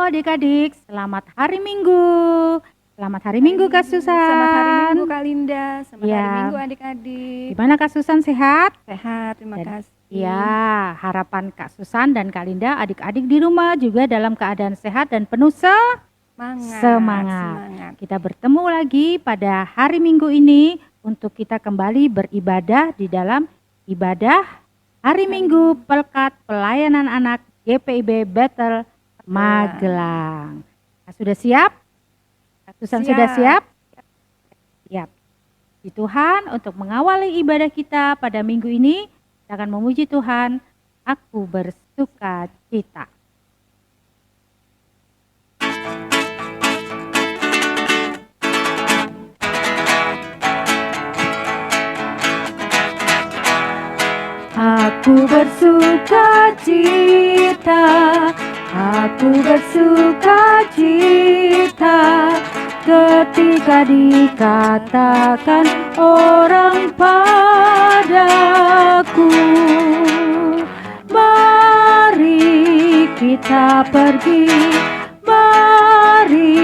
adik-adik, selamat hari Minggu. Selamat hari Minggu Kak Susan. Selamat hari Minggu Kak Linda. Selamat hari Ya. Minggu adik-adik. Gimana Kak Susan, sehat? Sehat, terima kasih. Ya, harapan Kak Susan dan Kak Linda adik-adik di rumah juga dalam keadaan sehat dan penuh semangat. Kita bertemu lagi pada hari Minggu ini untuk kita kembali beribadah di dalam ibadah hari Minggu Pelkat Pelayanan Anak GPIB Bethel Magelang. Nah, sudah siap? Kak Susan sudah siap? Siap. Di Tuhan untuk mengawali ibadah kita pada minggu ini, kita akan memuji Tuhan. Aku bersuka cita. Aku bersuka cita, aku bersuka cita ketika dikatakan orang padaku, mari kita pergi, mari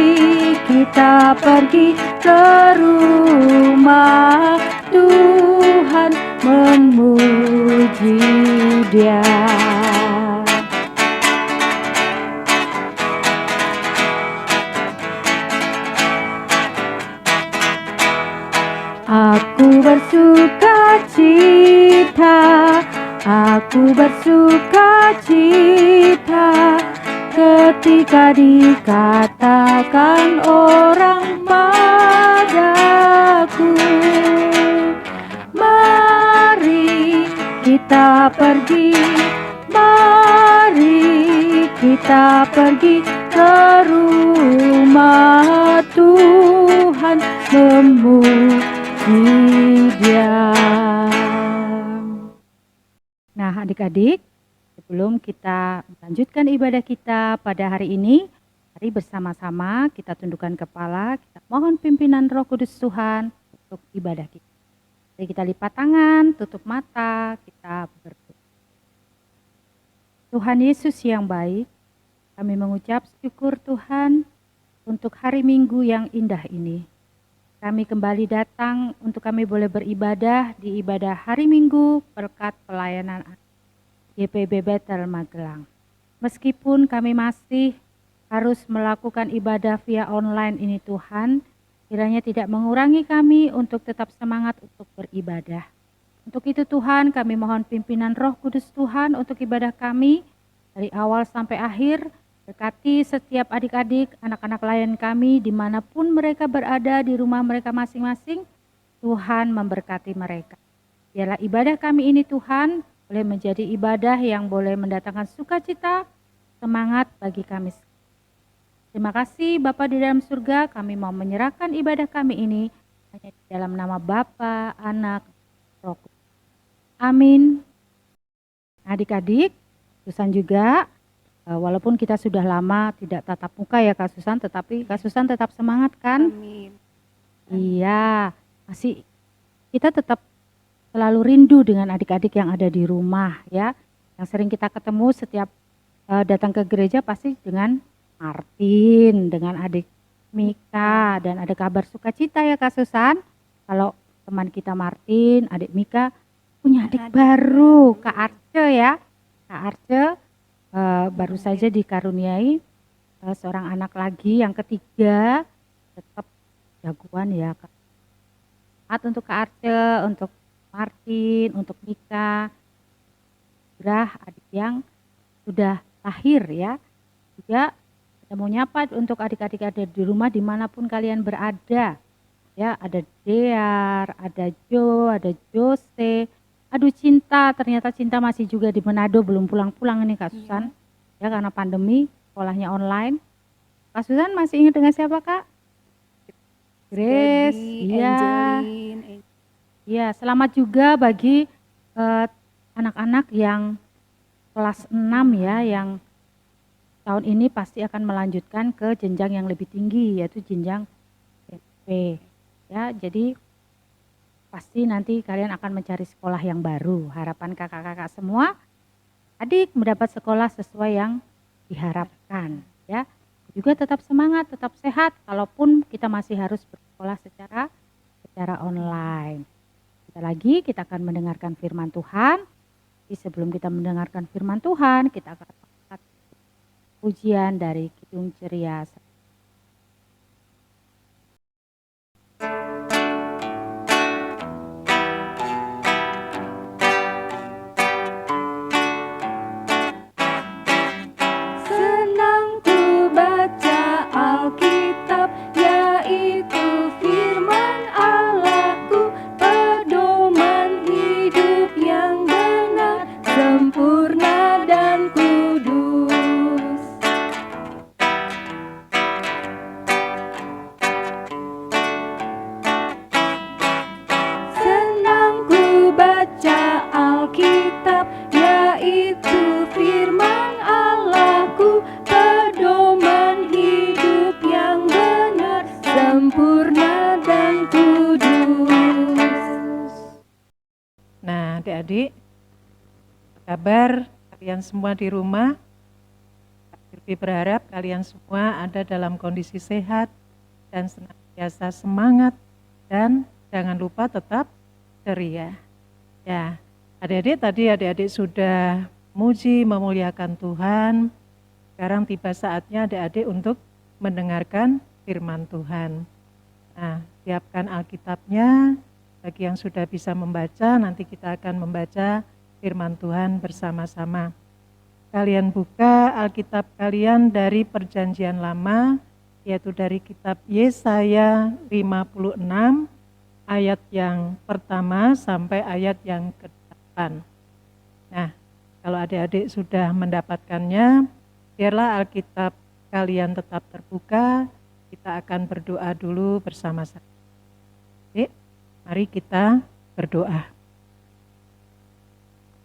kita pergi ke rumah Tuhan memuji Dia. Aku bersuka cita, aku bersuka cita ketika dikatakan orang padaku, mari kita pergi, mari kita pergi ke rumah Tuhan memuji Dia. Nah, adik-adik, sebelum kita melanjutkan ibadah kita pada hari ini, mari bersama-sama kita tundukkan kepala, kita mohon pimpinan Roh Kudus Tuhan untuk ibadah kita. Jadi kita lipat tangan, tutup mata, kita berdoa. Tuhan Yesus yang baik, kami mengucap syukur Tuhan untuk hari Minggu yang indah ini. Kami kembali datang untuk kami boleh beribadah di ibadah hari Minggu Pelkat Pelayanan GPIB Bethel Magelang. Meskipun kami masih harus melakukan ibadah via online ini Tuhan, kiranya tidak mengurangi kami untuk tetap semangat untuk beribadah. Untuk itu Tuhan, kami mohon pimpinan Roh Kudus Tuhan untuk ibadah kami dari awal sampai akhir. Berkati setiap adik-adik, anak-anak layan kami dimanapun mereka berada di rumah mereka masing-masing, Tuhan memberkati mereka. Biarlah ibadah kami ini Tuhan boleh menjadi ibadah yang boleh mendatangkan sukacita, semangat bagi kami. Terima kasih Bapa di dalam surga, kami mau menyerahkan ibadah kami ini hanya di dalam nama Bapa, Anak, Roh Kudus. Amin. Adik-adik, Susan juga, walaupun kita sudah lama tidak tatap muka ya Kak Susan, tetapi Kak Susan tetap semangat kan? Amin. Iya, masih kita tetap selalu rindu dengan adik-adik yang ada di rumah ya. Yang sering kita ketemu setiap datang ke gereja pasti dengan Martin, dengan adik Mika, dan ada kabar sukacita ya Kak Susan. Kalau teman kita Martin, adik Mika punya adik baru, Kak Arce ya. Kak Arce baru saja dikaruniai seorang anak lagi, yang ketiga, tetap jagoan ya Kak. Untuk Kak Arce, untuk Martin, untuk Mika, Gerah, adik yang sudah lahir ya. Juga kita mau nyapa untuk adik-adik ada di rumah dimanapun kalian berada. Ya, ada Dear, ada Jo, ada Jose. Aduh Cinta, ternyata Cinta masih juga di Manado, belum pulang-pulang ini Kak Susan. Ya karena pandemi, sekolahnya online. Kak Susan masih ingat dengan siapa Kak? Grace, iya. Iya, selamat juga bagi anak-anak yang kelas 6 ya, yang tahun ini pasti akan melanjutkan ke jenjang yang lebih tinggi, yaitu jenjang SMP. Ya, jadi pasti nanti kalian akan mencari sekolah yang baru. Harapan kakak-kakak semua, adik mendapat sekolah sesuai yang diharapkan. Ya, juga tetap semangat, tetap sehat, kalaupun kita masih harus bersekolah secara online. Kita akan mendengarkan firman Tuhan. Tapi sebelum kita mendengarkan firman Tuhan, kita akan angkat pujian dari Kidung Ceria. Adik-adik, kabar kalian semua di rumah? Kak berharap kalian semua ada dalam kondisi sehat dan senantiasa semangat dan jangan lupa tetap ceria. Ya, adik-adik sudah muji memuliakan Tuhan. Sekarang tiba saatnya adik-adik untuk mendengarkan firman Tuhan. Nah, siapkan Alkitabnya. Bagi yang sudah bisa membaca, nanti kita akan membaca firman Tuhan bersama-sama. Kalian buka Alkitab kalian dari Perjanjian Lama, yaitu dari kitab Yesaya 56, ayat yang pertama sampai ayat yang ke-8. Nah, kalau adik-adik sudah mendapatkannya, biarlah Alkitab kalian tetap terbuka, kita akan berdoa dulu bersama-sama. Mari kita berdoa.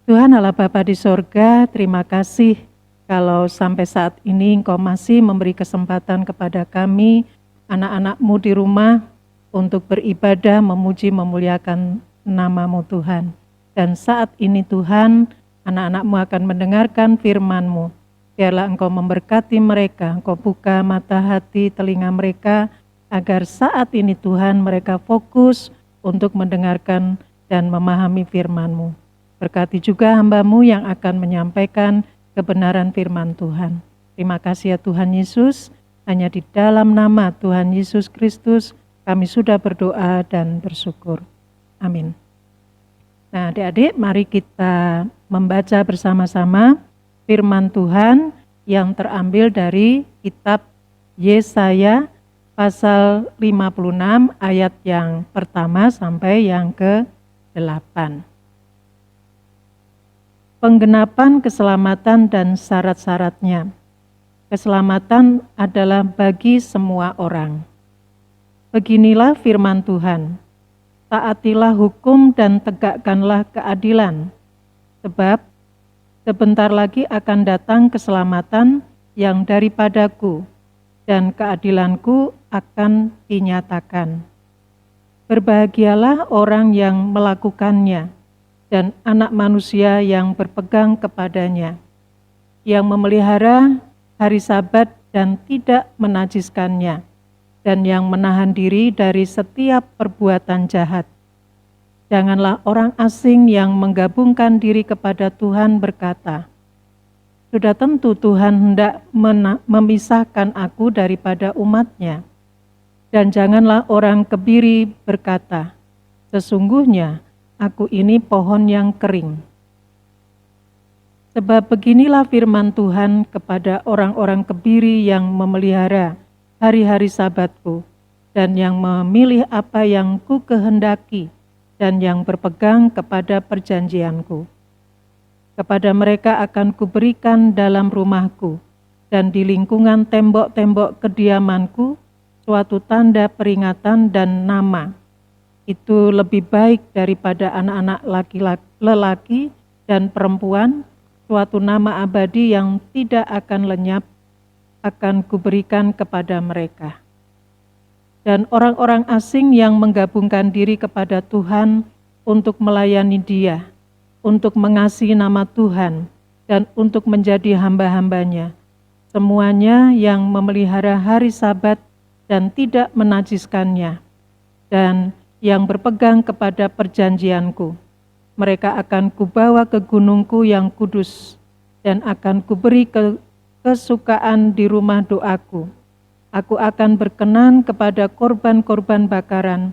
Tuhan Allah Bapa di sorga, terima kasih kalau sampai saat ini Engkau masih memberi kesempatan kepada kami, anak-anak-Mu di rumah, untuk beribadah, memuji, memuliakan nama-Mu Tuhan. Dan saat ini Tuhan, anak-anak-Mu akan mendengarkan firman-Mu. Biarlah Engkau memberkati mereka, Engkau buka mata hati, telinga mereka, agar saat ini Tuhan mereka fokus untuk mendengarkan dan memahami firman-Mu. Berkati juga hamba-Mu yang akan menyampaikan kebenaran firman Tuhan. Terima kasih ya Tuhan Yesus, hanya di dalam nama Tuhan Yesus Kristus kami sudah berdoa dan bersyukur. Amin. Nah adik-adik, mari kita membaca bersama-sama firman Tuhan yang terambil dari kitab Yesaya pasal 56 ayat yang pertama sampai yang ke-8. Penggenapan keselamatan dan syarat-syaratnya. Keselamatan adalah bagi semua orang. Beginilah firman Tuhan, taatilah hukum dan tegakkanlah keadilan, sebab sebentar lagi akan datang keselamatan yang daripadaku, dan keadilanku akan dinyatakan. Berbahagialah orang yang melakukannya, dan anak manusia yang berpegang kepadanya, yang memelihara hari Sabat dan tidak menajiskannya, dan yang menahan diri dari setiap perbuatan jahat. Janganlah orang asing yang menggabungkan diri kepada Tuhan berkata, sudah tentu Tuhan hendak memisahkan aku daripada umatnya. Dan janganlah orang kebiri berkata, sesungguhnya aku ini pohon yang kering. Sebab beginilah firman Tuhan kepada orang-orang kebiri yang memelihara hari-hari Sabatku, dan yang memilih apa yang ku kehendaki, dan yang berpegang kepada perjanjianku. Kepada mereka akan kuberikan dalam rumahku dan di lingkungan tembok-tembok kediamanku suatu tanda peringatan dan nama. Itu lebih baik daripada anak-anak lelaki dan perempuan, suatu nama abadi yang tidak akan lenyap akan kuberikan kepada mereka. Dan orang-orang asing yang menggabungkan diri kepada Tuhan untuk melayani Dia, untuk mengasihi nama Tuhan, dan untuk menjadi hamba-hambanya, semuanya yang memelihara hari Sabat dan tidak menajiskannya, dan yang berpegang kepada perjanjianku. Mereka akan kubawa ke gunungku yang kudus, dan akan kuberi kesukaan di rumah doaku. Aku akan berkenan kepada korban-korban bakaran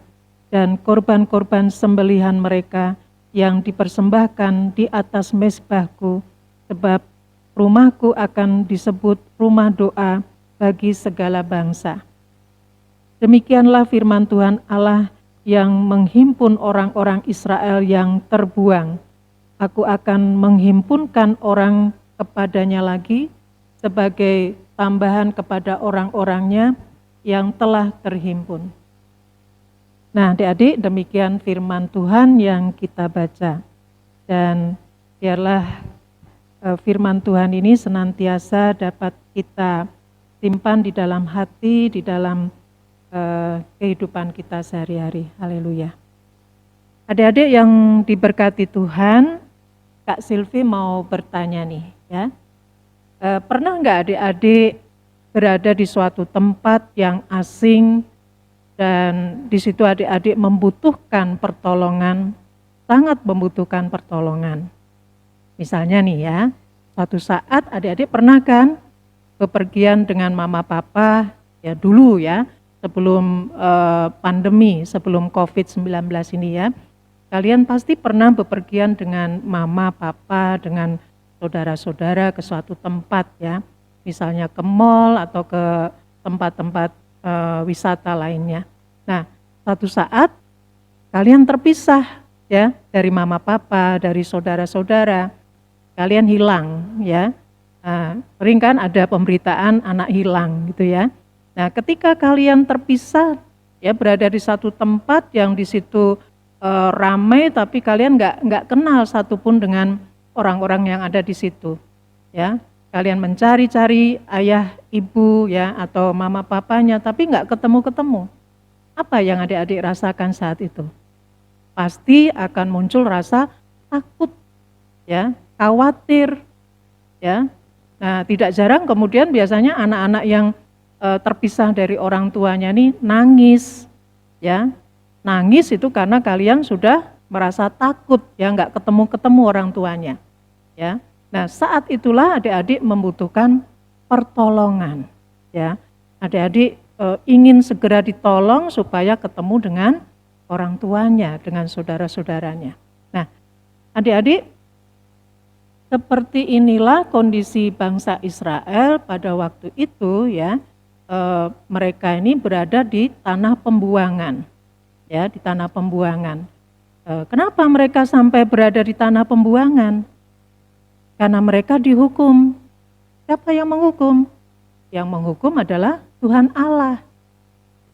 dan korban-korban sembelihan mereka yang dipersembahkan di atas mezbahku, sebab rumahku akan disebut rumah doa bagi segala bangsa. Demikianlah firman Tuhan Allah yang menghimpun orang-orang Israel yang terbuang. Aku akan menghimpunkan orang kepadanya lagi sebagai tambahan kepada orang-orangnya yang telah terhimpun. Nah, adik-adik, demikian firman Tuhan yang kita baca. Dan biarlah firman Tuhan ini senantiasa dapat kita simpan di dalam hati, di dalam kehidupan kita sehari-hari. Haleluya. Adik-adik yang diberkati Tuhan, Kak Silvi mau bertanya nih, ya. Pernah nggak adik-adik berada di suatu tempat yang asing dan di situ adik-adik membutuhkan pertolongan, sangat membutuhkan pertolongan. Misalnya nih ya, suatu saat adik-adik pernah kan bepergian dengan mama papa, ya dulu ya, sebelum pandemi, sebelum COVID-19 ini ya, kalian pasti pernah bepergian dengan mama papa, dengan saudara-saudara ke suatu tempat ya, misalnya ke mall atau ke tempat-tempat wisata lainnya. Nah, suatu saat kalian terpisah ya dari mama papa, dari saudara-saudara, kalian hilang ya. Sering kan ada pemberitaan anak hilang gitu ya. Nah, ketika kalian terpisah ya, berada di satu tempat yang di situ ramai, tapi kalian nggak kenal satupun dengan orang-orang yang ada di situ ya. Kalian mencari-cari ayah, ibu ya, atau mama papanya, tapi nggak ketemu-ketemu. Apa yang adik-adik rasakan saat itu? Pasti akan muncul rasa takut ya, khawatir ya. Nah, tidak jarang kemudian biasanya anak-anak yang terpisah dari orang tuanya nih nangis ya. Nangis itu karena kalian sudah merasa takut ya, nggak ketemu-ketemu orang tuanya ya. Nah, saat itulah adik-adik membutuhkan pertolongan ya. Adik-adik ingin segera ditolong supaya ketemu dengan orang tuanya, dengan saudara-saudaranya. Nah, adik-adik, seperti inilah kondisi bangsa Israel pada waktu itu ya. Mereka ini berada di tanah pembuangan ya, di tanah pembuangan. Kenapa mereka sampai berada di tanah pembuangan? Karena mereka dihukum. Siapa yang menghukum? Yang menghukum adalah Tuhan Allah.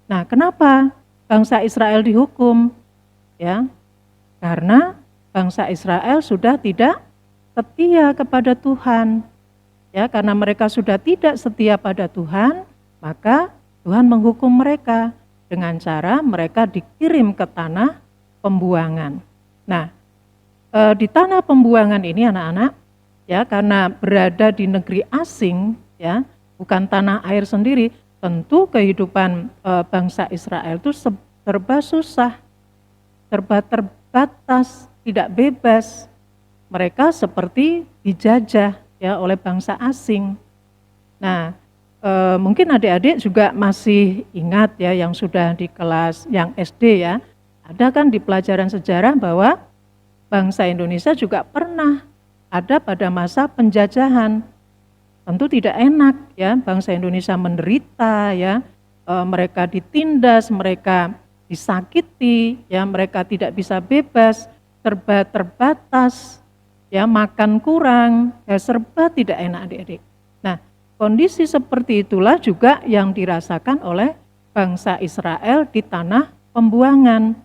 Nah, kenapa bangsa Israel dihukum? Ya, karena bangsa Israel sudah tidak setia kepada Tuhan. Ya, karena mereka sudah tidak setia pada Tuhan, maka Tuhan menghukum mereka dengan cara mereka dikirim ke tanah pembuangan. Nah, di tanah pembuangan ini anak-anak, ya, karena berada di negeri asing, ya, bukan tanah air sendiri, tentu kehidupan bangsa Israel itu serba susah, serba terbatas, tidak bebas. Mereka seperti dijajah ya oleh bangsa asing. Nah, mungkin adik-adik juga masih ingat ya yang sudah di kelas yang SD ya, ada kan di pelajaran sejarah bahwa bangsa Indonesia juga pernah ada pada masa penjajahan. Tentu tidak enak ya, bangsa Indonesia menderita ya, mereka ditindas, mereka disakiti ya, mereka tidak bisa bebas, serba terbatas ya, makan kurang ya, serba tidak enak adik-adik. Nah, kondisi seperti itulah juga yang dirasakan oleh bangsa Israel di tanah pembuangan.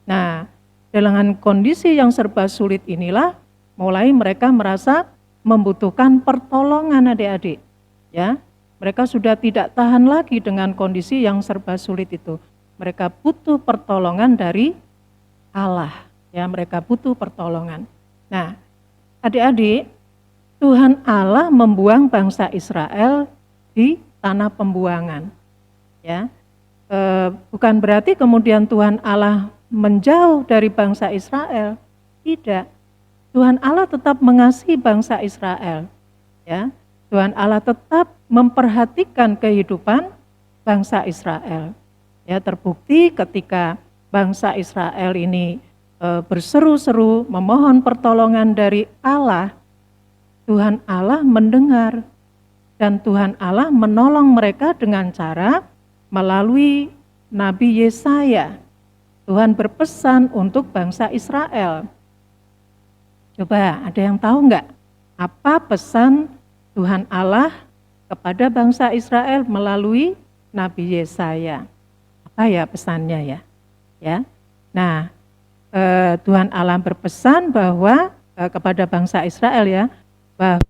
Nah, dengan kondisi yang serba sulit inilah mulai mereka merasa membutuhkan pertolongan adik-adik. Ya, mereka sudah tidak tahan lagi dengan kondisi yang serba sulit itu. Mereka butuh pertolongan dari Allah. Ya, mereka butuh pertolongan. Nah, adik-adik, Tuhan Allah membuang bangsa Israel di tanah pembuangan. Ya, bukan berarti kemudian Tuhan Allah menjauh dari bangsa Israel. Tidak. Tuhan Allah tetap mengasihi bangsa Israel. Ya, Tuhan Allah tetap memperhatikan kehidupan bangsa Israel. Ya, terbukti ketika bangsa Israel ini berseru-seru memohon pertolongan dari Allah, Tuhan Allah mendengar dan Tuhan Allah menolong mereka dengan cara melalui Nabi Yesaya. Tuhan berpesan untuk bangsa Israel. Coba ada yang tahu enggak apa pesan Tuhan Allah kepada bangsa Israel melalui Nabi Yesaya? Apa ya pesannya ya? Ya. Nah, Tuhan Allah berpesan bahwa kepada bangsa Israel ya, bahwa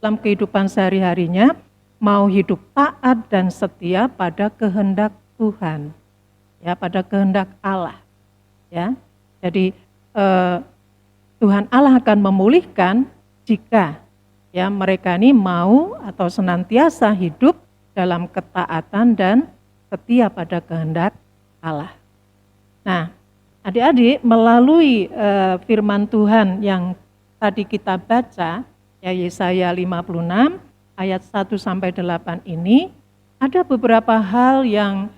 dalam kehidupan sehari-harinya mau hidup taat dan setia pada kehendak Tuhan, ya, pada kehendak Allah, ya. Jadi Tuhan Allah akan memulihkan jika ya mereka ini mau atau senantiasa hidup dalam ketaatan dan setia pada kehendak Allah. Nah, adik-adik melalui firman Tuhan yang tadi kita baca, ya Yesaya 56 ayat 1 sampai 8 ini ada beberapa hal yang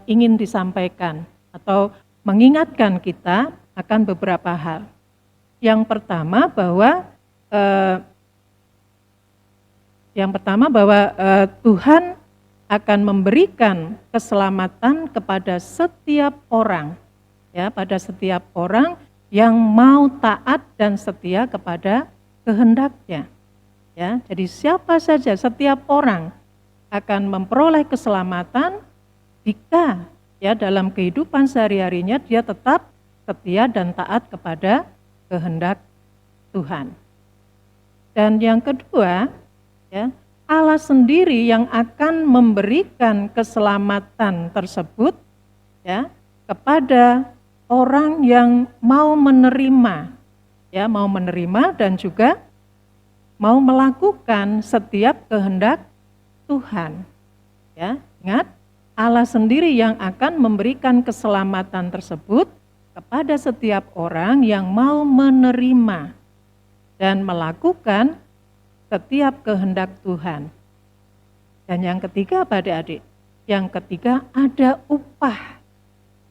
ingin disampaikan atau mengingatkan kita akan beberapa hal. Yang pertama bahwa Tuhan akan memberikan keselamatan kepada setiap orang, ya, pada setiap orang yang mau taat dan setia kepada kehendaknya. Ya, jadi siapa saja, setiap orang akan memperoleh keselamatan jika ya dalam kehidupan sehari-harinya dia tetap setia dan taat kepada kehendak Tuhan. Dan yang kedua, ya, Allah sendiri yang akan memberikan keselamatan tersebut ya kepada orang yang mau menerima, ya, mau menerima dan juga mau melakukan setiap kehendak Tuhan. Ya, ingat, Allah sendiri yang akan memberikan keselamatan tersebut kepada setiap orang yang mau menerima dan melakukan setiap kehendak Tuhan. Dan yang ketiga apa adik-adik? Yang ketiga ada upah.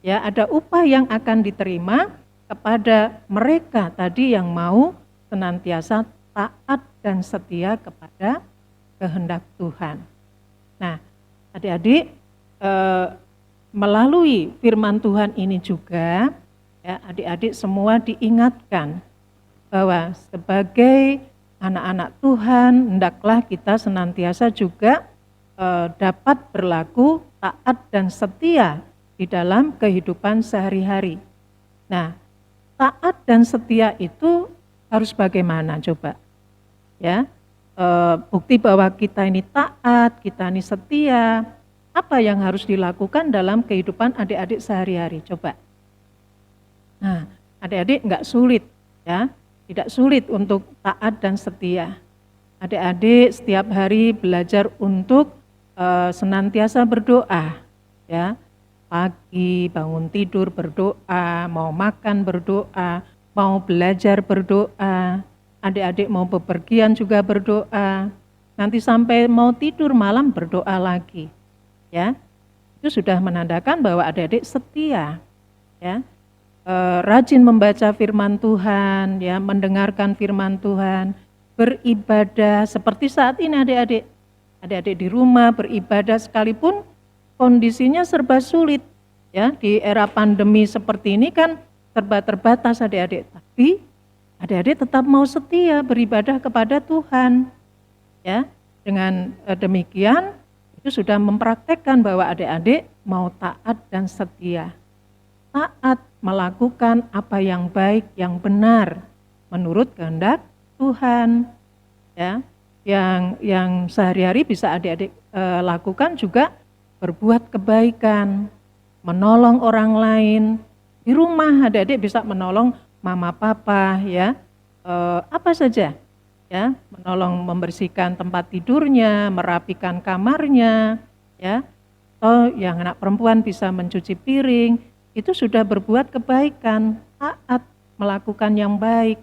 Ya, ada upah yang akan diterima kepada mereka tadi yang mau senantiasa taat dan setia kepada kehendak Tuhan. Nah, adik-adik, melalui firman Tuhan ini juga, ya, adik-adik semua diingatkan bahwa sebagai anak-anak Tuhan, hendaklah kita senantiasa juga dapat berlaku taat dan setia di dalam kehidupan sehari-hari. Nah, taat dan setia itu harus bagaimana coba? Ya, bukti bahwa kita ini taat, kita ini setia, apa yang harus dilakukan dalam kehidupan adik-adik sehari-hari? Coba. Nah, adik-adik enggak sulit, ya. Tidak sulit untuk taat dan setia. Adik-adik setiap hari belajar untuk senantiasa berdoa, ya. Pagi bangun tidur berdoa, mau makan berdoa, mau belajar berdoa, adik-adik mau bepergian juga berdoa, nanti sampai mau tidur malam berdoa lagi, ya. Itu sudah menandakan bahwa adik-adik setia, ya. Rajin membaca firman Tuhan, ya, mendengarkan firman Tuhan, beribadah seperti saat ini adik-adik. Adik-adik di rumah beribadah sekalipun kondisinya serba sulit, ya, di era pandemi seperti ini kan serba terbatas adik-adik. Tapi adik-adik tetap mau setia beribadah kepada Tuhan, ya, Dengan demikian, itu sudah mempraktekkan bahwa adik-adik mau taat dan setia. Taat melakukan apa yang baik, yang benar, menurut kehendak Tuhan. Ya, yang sehari-hari bisa adik-adik lakukan juga berbuat kebaikan, menolong orang lain. Di rumah adik-adik bisa menolong mama papa, ya, apa saja, ya, menolong membersihkan tempat tidurnya, merapikan kamarnya, ya, atau yang anak perempuan bisa mencuci piring. Itu sudah berbuat kebaikan, taat melakukan yang baik.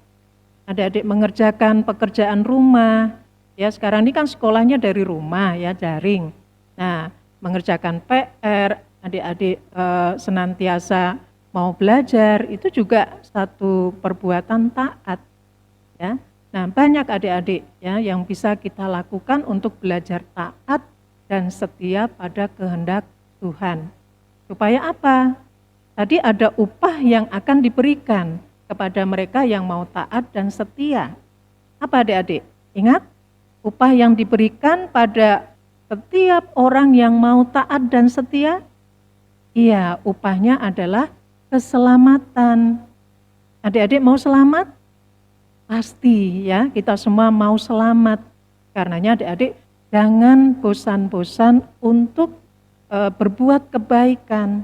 Adik-adik mengerjakan pekerjaan rumah, ya, sekarang ini kan sekolahnya dari rumah, ya, daring. Nah, mengerjakan PR, adik-adik senantiasa mau belajar, itu juga satu perbuatan taat, ya. Nah, banyak adik-adik, ya, yang bisa kita lakukan untuk belajar taat dan setia pada kehendak Tuhan. Supaya apa? Tadi ada upah yang akan diberikan kepada mereka yang mau taat dan setia. Apa adik-adik? Ingat, upah yang diberikan pada setiap orang yang mau taat dan setia? Iya, upahnya adalah keselamatan. Adik-adik mau selamat? Pasti, ya, kita semua mau selamat. Karenanya adik-adik jangan bosan-bosan untuk berbuat kebaikan,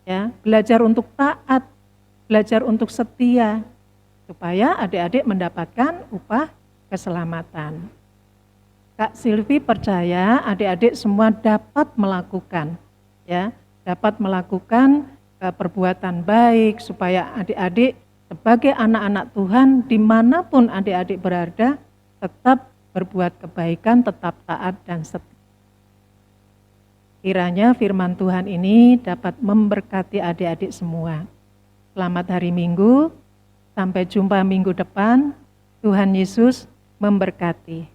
ya, belajar untuk taat, belajar untuk setia, supaya adik-adik mendapatkan upah keselamatan. Kak Silvi percaya adik-adik semua dapat melakukan, ya, dapat melakukan perbuatan baik supaya adik-adik sebagai anak-anak Tuhan dimanapun adik-adik berada tetap berbuat kebaikan, tetap taat dan setia. Kiranya firman Tuhan ini dapat memberkati adik-adik semua. Selamat hari Minggu, sampai jumpa minggu depan. Tuhan Yesus memberkati.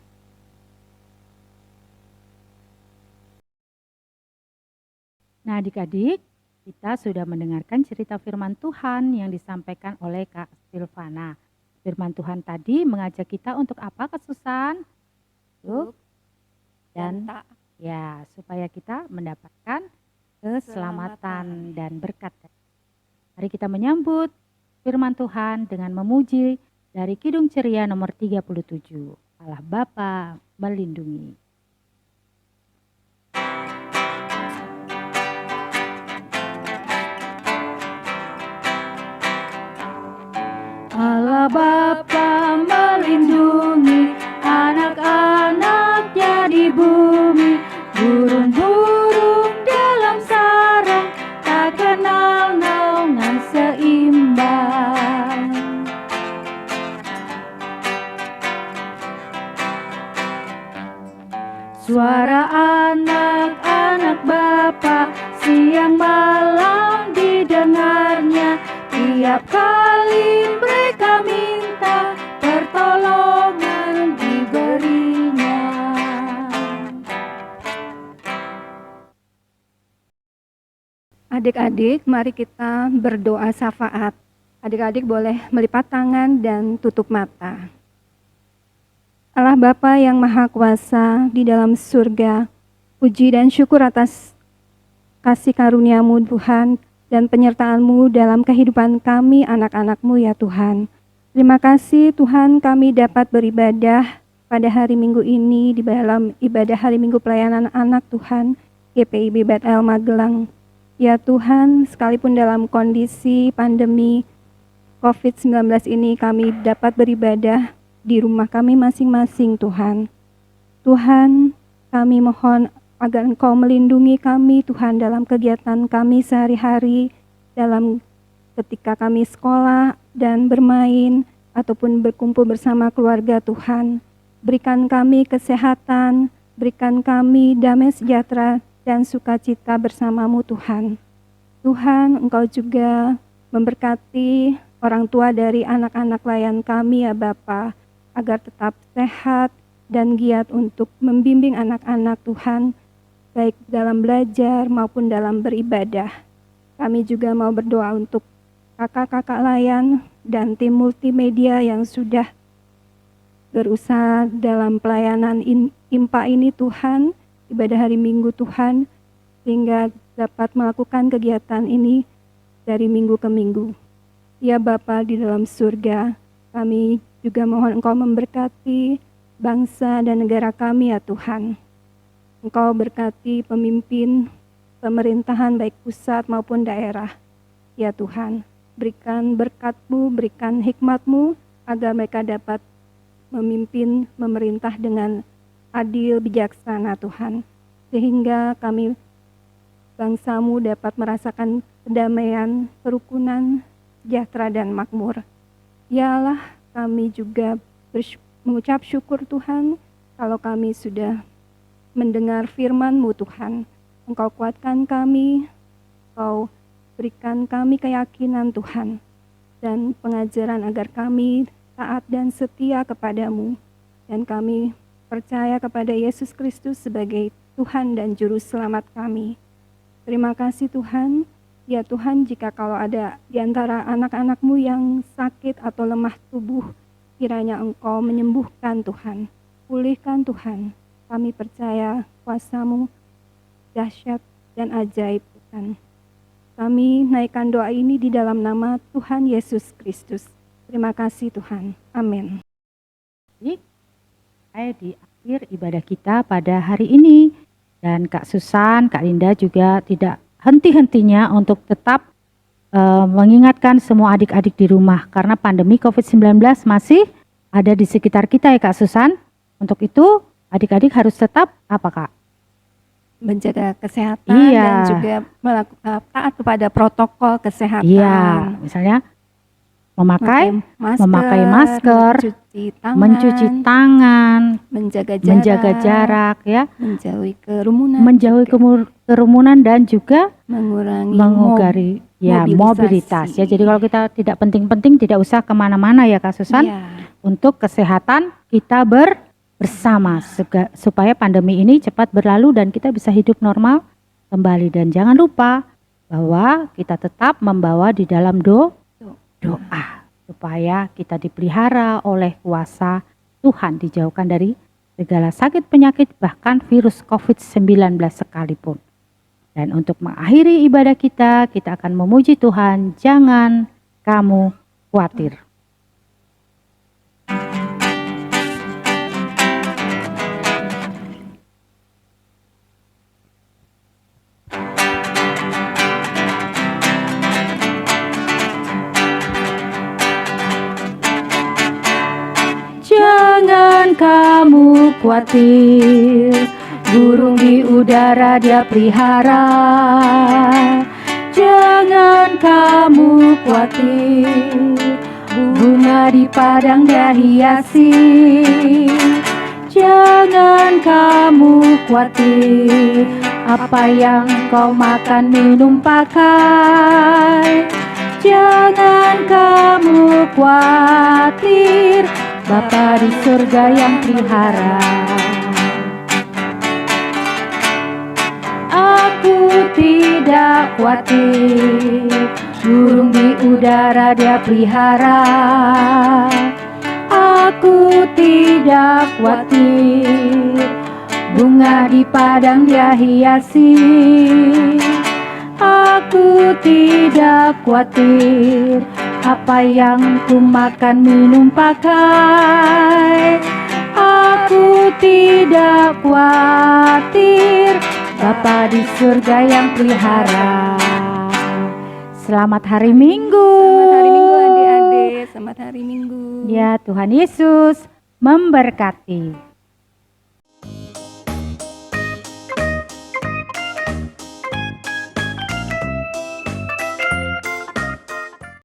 Nah, adik-adik, kita sudah mendengarkan cerita firman Tuhan yang disampaikan oleh Kak Silvana. Firman Tuhan tadi mengajak kita untuk apa, Kak Susan? Dan taat. ya, supaya kita mendapatkan keselamatan dan berkat. Mari kita menyambut firman Tuhan dengan memuji dari Kidung Ceria nomor 37. Allah Bapa melindungi. Allah Bapa melindungi anak-anaknya di bumi, burung-burung dalam sarang tak kenal naungan seimbang. Suara anak-anak Bapa siang malam didengarnya, tiap kali mereka minta pertolongan diberinya. Adik-adik, mari kita berdoa syafaat. Adik-adik boleh melipat tangan dan tutup mata. Allah Bapa yang Maha Kuasa di dalam surga, puji dan syukur atas kasih karunia-Mu Tuhan dan penyertaan-Mu dalam kehidupan kami anak-anak-Mu ya Tuhan. Terima kasih Tuhan, kami dapat beribadah pada hari Minggu ini di dalam ibadah hari Minggu pelayanan anak Tuhan GPIB Bethel Magelang. Ya Tuhan, sekalipun dalam kondisi pandemi COVID-19 ini kami dapat beribadah di rumah kami masing-masing Tuhan. Tuhan, kami mohon agar Engkau melindungi kami Tuhan dalam kegiatan kami sehari-hari, dalam ketika kami sekolah dan bermain ataupun berkumpul bersama keluarga Tuhan. Berikan kami kesehatan, berikan kami damai sejahtera dan sukacita bersama-Mu Tuhan. Tuhan, Engkau juga memberkati orang tua dari anak-anak layan kami ya Bapa, agar tetap sehat dan giat untuk membimbing anak-anak Tuhan, baik dalam belajar maupun dalam beribadah. Kami juga mau berdoa untuk kakak-kakak layan dan tim multimedia yang sudah berusaha dalam pelayanan IMPA ini Tuhan, ibadah hari Minggu Tuhan, sehingga dapat melakukan kegiatan ini dari minggu ke minggu. Ya Bapa di dalam surga, kami juga mohon Engkau memberkati bangsa dan negara kami ya Tuhan. Engkau berkati pemimpin pemerintahan baik pusat maupun daerah. Ya Tuhan, berikan berkat-Mu, berikan hikmat-Mu agar mereka dapat memimpin memerintah dengan adil, bijaksana Tuhan. Sehingga kami bangsa-Mu dapat merasakan kedamaian, kerukunan, sejahtera dan makmur. Ya Allah, kami juga mengucap syukur Tuhan kalau kami sudah mendengar firman-Mu Tuhan. Engkau kuatkan kami, Engkau berikan kami keyakinan Tuhan dan pengajaran agar kami taat dan setia kepadamu. Dan kami percaya kepada Yesus Kristus sebagai Tuhan dan Juru Selamat kami. Terima kasih Tuhan. Ya Tuhan, jika kalau ada di antara anak-anak-Mu yang sakit atau lemah tubuh, kiranya Engkau menyembuhkan Tuhan. Pulihkan Tuhan. Kami percaya kuasa-Mu dahsyat dan ajaib Tuhan. Kami naikkan doa ini di dalam nama Tuhan Yesus Kristus. Terima kasih Tuhan. Amin. Saya di akhir ibadah kita pada hari ini. Dan Kak Susan, Kak Linda juga tidak henti-hentinya untuk tetap mengingatkan semua adik-adik di rumah. Karena pandemi COVID-19 masih ada di sekitar kita ya Kak Susan. Untuk itu adik-adik harus tetap apa Kak? Menjaga kesehatan Iya. dan juga melakukan taat kepada protokol kesehatan. Iya, misalnya memakai masker, mencuci tangan, menjaga jarak ya, menjauhi kerumunan, kerumunan dan juga mengurangi mobilitas ya. Jadi kalau kita tidak penting-penting tidak usah kemana-mana ya Kak Susan. Iya. Untuk kesehatan kita bersama supaya pandemi ini cepat berlalu dan kita bisa hidup normal kembali. Dan jangan lupa bahwa kita tetap membawa di dalam doa supaya kita dipelihara oleh kuasa Tuhan, dijauhkan dari segala sakit penyakit bahkan virus COVID-19 sekalipun. Dan untuk mengakhiri ibadah kita akan memuji Tuhan, jangan kamu khawatir. Jangan kamu khawatir, burung di udara Dia pelihara. Jangan kamu khawatir, bunga di padang Dia hiasi. Jangan kamu khawatir, apa yang kau makan, minum, pakai. Jangan kamu khawatir, Bapa di surga yang pelihara. Aku tidak khawatir, burung di udara Dia pelihara. Aku tidak khawatir, bunga di padang Dia hiasi. Aku tidak khawatir, apa yang ku makan, minum, pakai. Aku tidak khawatir, Bapa di surga yang pelihara. Selamat hari Minggu. Selamat hari Minggu adik-adik, selamat hari Minggu. Ya, Tuhan Yesus memberkati.